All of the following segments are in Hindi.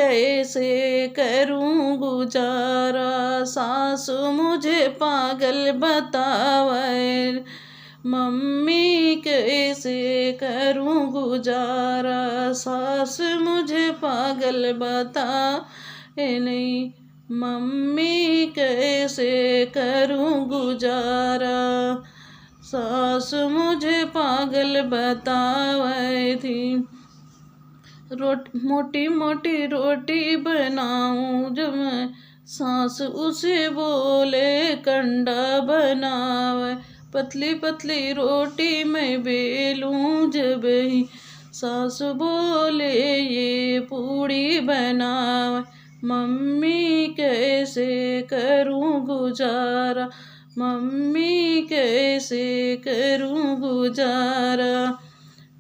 कैसे करूं गुजारा, सासू मुझे पागल बतावे। मम्मी कैसे करूं गुजारा, सास मुझे पागल बताए नहीं। मम्मी कैसे करूं गुजारा, सास मुझे पागल बतावे थी। मोटी मोटी रोटी बनाऊं जब मैं, सास उसे बोले कंडा बनावे। पतली पतली रोटी मैं बेलूं जब ही, सास बोले ये पूड़ी बनावे। मम्मी कैसे करूं गुजारा, मम्मी कैसे करूं गुजारा।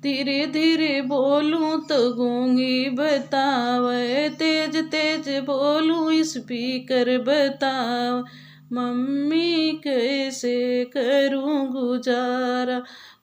धीरे धीरे बोलूं तो गूंगी बतावे, तेज तेज बोलूं स्पीकर बतावे। मम्मी कैसे करूं गुजारा,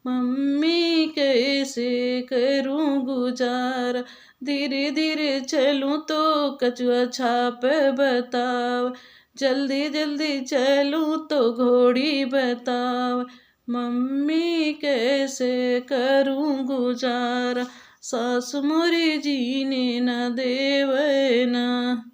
मम्मी कैसे करूं गुजारा। धीरे धीरे चलूं तो कछुआ छाप बतावे, जल्दी जल्दी चलूं तो घोड़ी बतावे। मम्मी कैसे करूं गुजारा, सास मोरी जीने न देवे ना।